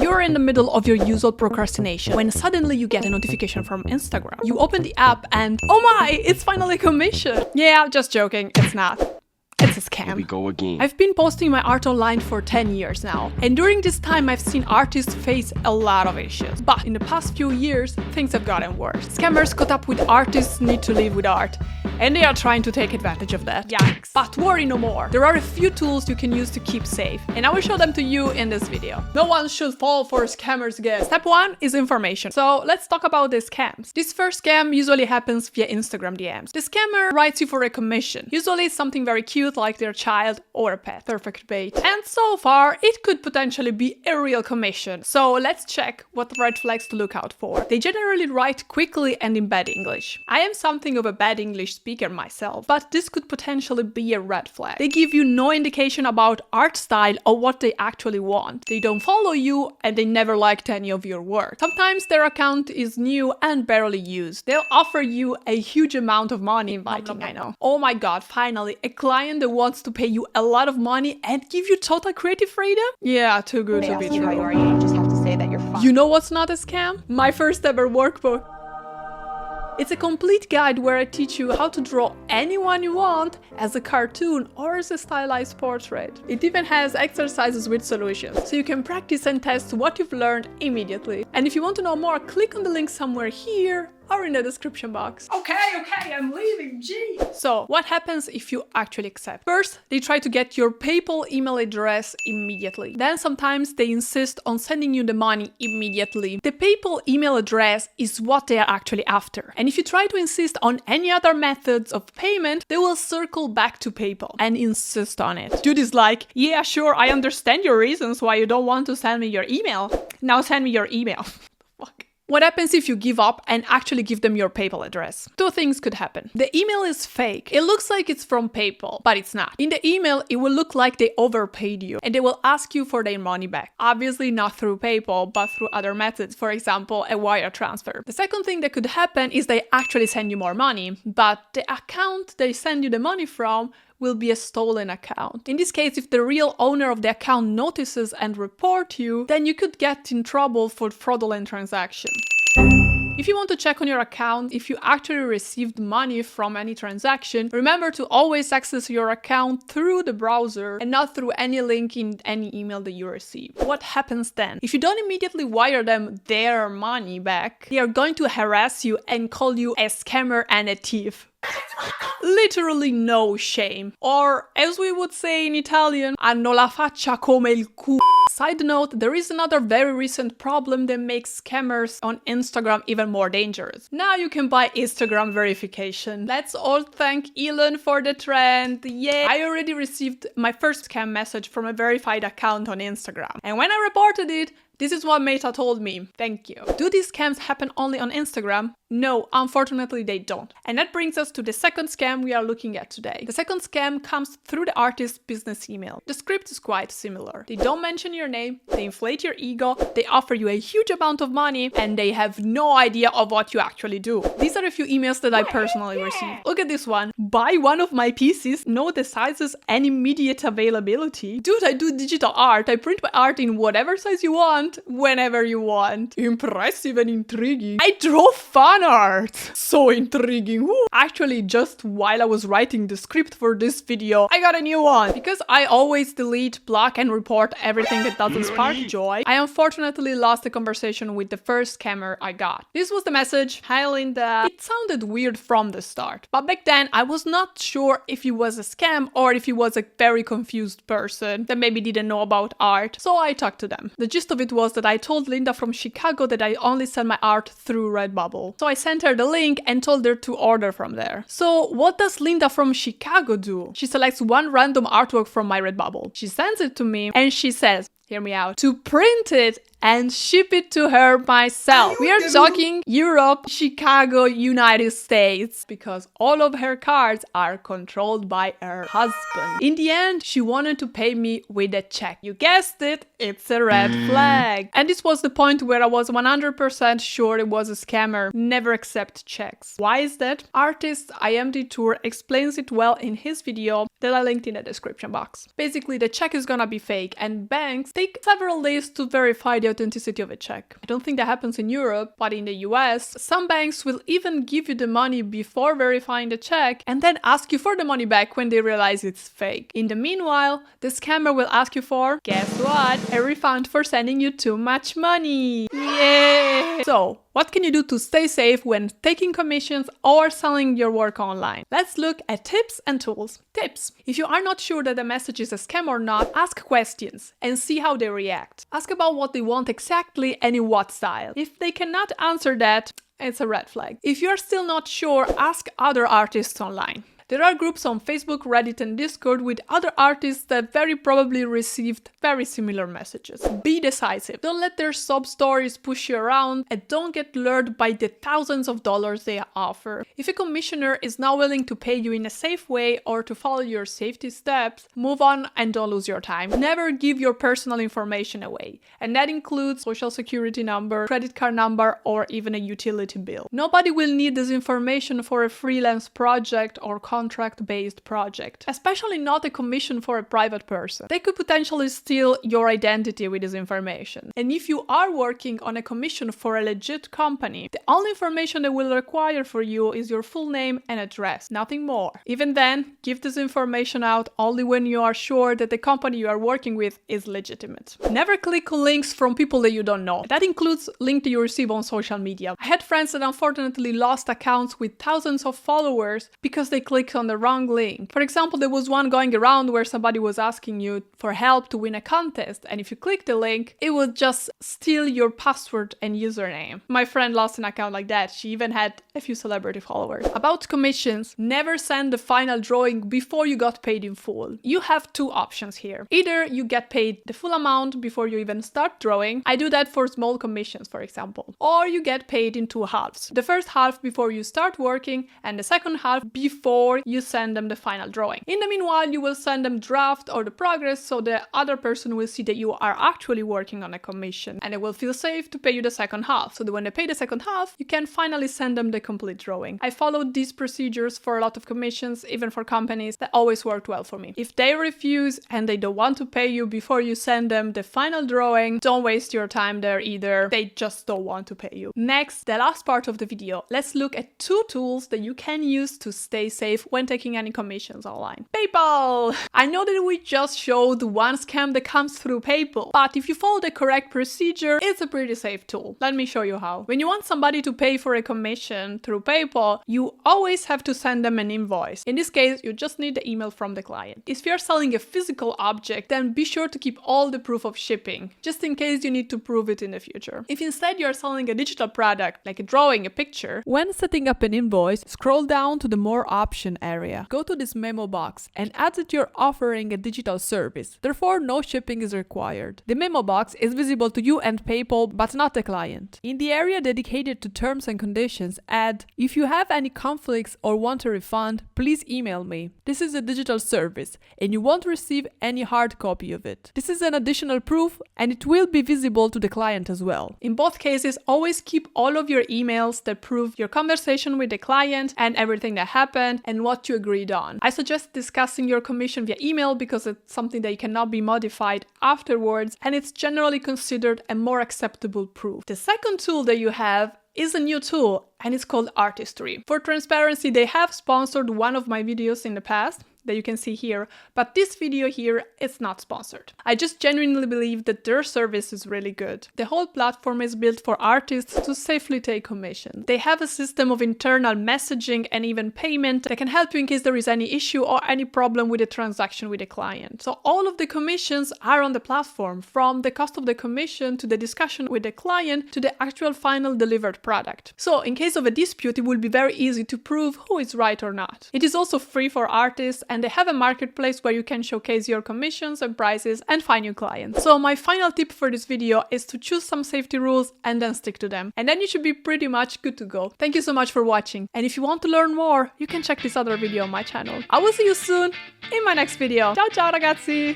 You're in the middle of your usual procrastination when suddenly you get a notification from Instagram. You open the app and, oh my, it's finally commission. Yeah, just joking, it's not. It's a scam. Here we go again. I've been posting my art online for 10 years now, and during this time I've seen artists face a lot of issues. But in the past few years, things have gotten worse. Scammers caught up with artists need to live with art, and they are trying to take advantage of that. Yikes. But worry no more. There are a few tools you can use to keep safe, and I will show them to you in this video. No one should fall for scammers again. Step 1 is information. So let's talk about the scams. This first scam usually happens via Instagram DMs. The scammer writes you for a commission. Usually it's something very cute like their child or a pet. Perfect bait. And so far, it could potentially be a real commission. So let's check what red flags to look out for. They generally write quickly and in bad English. I am something of a bad English speaker myself, but this could potentially be a red flag. They give you no indication about art style or what they actually want. They don't follow you and they never liked any of your work. Sometimes their account is new and barely used. They'll offer you a huge amount of money, inviting, I know. Oh my god, finally, a client that wants to pay you a lot of money and give you total creative freedom? Yeah, too good to be true. How you are, you just have to say that you're fine. You know what's not a scam? My first ever workbook. It's a complete guide where I teach you how to draw anyone you want as a cartoon or as a stylized portrait. It even has exercises with solutions, so you can practice and test what you've learned immediately. And if you want to know more, click on the link somewhere here or in the description box. Okay, I'm leaving, gee! So, what happens if you actually accept? First, they try to get your PayPal email address immediately. Then sometimes they insist on sending you the money immediately. The PayPal email address is what they are actually after. And if you try to insist on any other methods of payment, they will circle back to PayPal and insist on it. Dude is like, yeah, sure, I understand your reasons why you don't want to send me your email. Now send me your email. Fuck. What happens if you give up and actually give them your PayPal address? Two things could happen. The email is fake. It looks like it's from PayPal, but it's not. In the email, it will look like they overpaid you and they will ask you for their money back. Obviously not through PayPal, but through other methods, for example, a wire transfer. The second thing that could happen is they actually send you more money, but the account they send you the money from will be a stolen account. In this case, if the real owner of the account notices and report you, then you could get in trouble for fraudulent transaction. If you want to check on your account if you actually received money from any transaction, remember to always access your account through the browser and not through any link in any email that you receive. What happens then? If you don't immediately wire them their money back, they are going to harass you and call you a scammer and a thief. Literally no shame. Or, as we would say in Italian, hanno la faccia come il culo. Side note, there is another very recent problem that makes scammers on Instagram even more dangerous. Now you can buy Instagram verification. Let's all thank Elon for the trend. Yeah, I already received my first scam message from a verified account on Instagram. And when I reported it, this is what Meta told me. Thank you. Do these scams happen only on Instagram? No, unfortunately they don't. And that brings us to the second scam we are looking at today. The second scam comes through the artist's business email. The script is quite similar. They don't mention your name, they inflate your ego, they offer you a huge amount of money, and they have no idea of what you actually do. These are a few emails that I personally received. Look at this one. Buy one of my pieces, know the sizes and immediate availability. Dude, I do digital art. I print my art in whatever size you want, whenever you want. Impressive and intriguing. I draw fan art. So intriguing. Woo. Actually, just while I was writing the script for this video, I got a new one. Because I always delete, block and report everything that doesn't spark joy, I unfortunately lost the conversation with the first scammer I got. This was the message. Hi Linda. It sounded weird from the start, but back then I was not sure if he was a scam or if he was a very confused person that maybe didn't know about art, so I talked to them. The gist of it was that I told Linda from Chicago that I only sell my art through Redbubble. So I sent her the link and told her to order from there. So what does Linda from Chicago do? She selects one random artwork from my Redbubble. She sends it to me and she says, hear me out, to print it and ship it to her myself. We are talking Europe, Chicago, United States, because all of her cards are controlled by her husband. In the end, she wanted to pay me with a check. You guessed it, it's a red flag. And this was the point where I was 100% sure it was a scammer. Never accept checks. Why is that? Artist IMD Tour explains it well in his video that I linked in the description box. Basically, the check is gonna be fake and banks take several days to verify the authenticity of a check. I don't think that happens in Europe, but in the US, some banks will even give you the money before verifying the check and then ask you for the money back when they realize it's fake. In the meanwhile, the scammer will ask you for, guess what? A refund for sending you too much money. Yay! So, what can you do to stay safe when taking commissions or selling your work online? Let's look at tips and tools. Tips. If you are not sure that the message is a scam or not, ask questions and see how they react. Ask about what they want exactly and in what style. If they cannot answer that, it's a red flag. If you're still not sure, ask other artists online. There are groups on Facebook, Reddit and Discord with other artists that very probably received very similar messages. Be decisive. Don't let their sob stories push you around and don't get lured by the thousands of dollars they offer. If a commissioner is not willing to pay you in a safe way or to follow your safety steps, move on and don't lose your time. Never give your personal information away. And that includes social security number, credit card number, or even a utility bill. Nobody will need this information for a freelance project or contract-based project, especially not a commission for a private person. They could potentially steal your identity with this information. And if you are working on a commission for a legit company, the only information they will require for you is your full name and address, nothing more. Even then, give this information out only when you are sure that the company you are working with is legitimate. Never click on links from people that you don't know. That includes links that you receive on social media. I had friends that unfortunately lost accounts with thousands of followers because they clicked on the wrong link. For example, there was one going around where somebody was asking you for help to win a contest, and if you click the link, it would just steal your password and username. My friend lost an account like that. She even had a few celebrity followers. About commissions, never send the final drawing before you got paid in full. You have two options here. Either you get paid the full amount before you even start drawing. I do that for small commissions, for example. Or you get paid in two halves. The first half before you start working and the second half before you send them the final drawing. In the meanwhile, you will send them draft or the progress so the other person will see that you are actually working on a commission and they will feel safe to pay you the second half. So that when they pay the second half, you can finally send them the complete drawing. I followed these procedures for a lot of commissions, even for companies, that always worked well for me. If they refuse and they don't want to pay you before you send them the final drawing, don't waste your time there either. They just don't want to pay you. Next, the last part of the video, let's look at two tools that you can use to stay safe when taking any commissions online. PayPal! I know that we just showed one scam that comes through PayPal, but if you follow the correct procedure, it's a pretty safe tool. Let me show you how. When you want somebody to pay for a commission through PayPal, you always have to send them an invoice. In this case, you just need the email from the client. If you're selling a physical object, then be sure to keep all the proof of shipping, just in case you need to prove it in the future. If instead you're selling a digital product, like a drawing, a picture, when setting up an invoice, scroll down to the More option area. Go to this memo box and add that you're offering a digital service. Therefore, no shipping is required. The memo box is visible to you and PayPal, but not the client. In the area dedicated to terms and conditions, add, if you have any conflicts or want a refund, please email me. This is a digital service and you won't receive any hard copy of it. This is an additional proof and it will be visible to the client as well. In both cases, always keep all of your emails that prove your conversation with the client and everything that happened and what you agreed on. I suggest discussing your commission via email because it's something that cannot be modified afterwards and it's generally considered a more acceptable proof. The second tool that you have is a new tool and it's called Artistry. For transparency, they have sponsored one of my videos in the past that you can see here, but this video here is not sponsored. I just genuinely believe that their service is really good. The whole platform is built for artists to safely take commissions. They have a system of internal messaging and even payment that can help you in case there is any issue or any problem with a transaction with a client. So all of the commissions are on the platform, from the cost of the commission to the discussion with the client to the actual final delivered product. So in case of a dispute, it will be very easy to prove who is right or not. It is also free for artists and they have a marketplace where you can showcase your commissions and prices and find new clients. So my final tip for this video is to choose some safety rules and then stick to them. And then you should be pretty much good to go. Thank you so much for watching. And if you want to learn more, you can check this other video on my channel. I will see you soon in my next video. Ciao ciao ragazzi!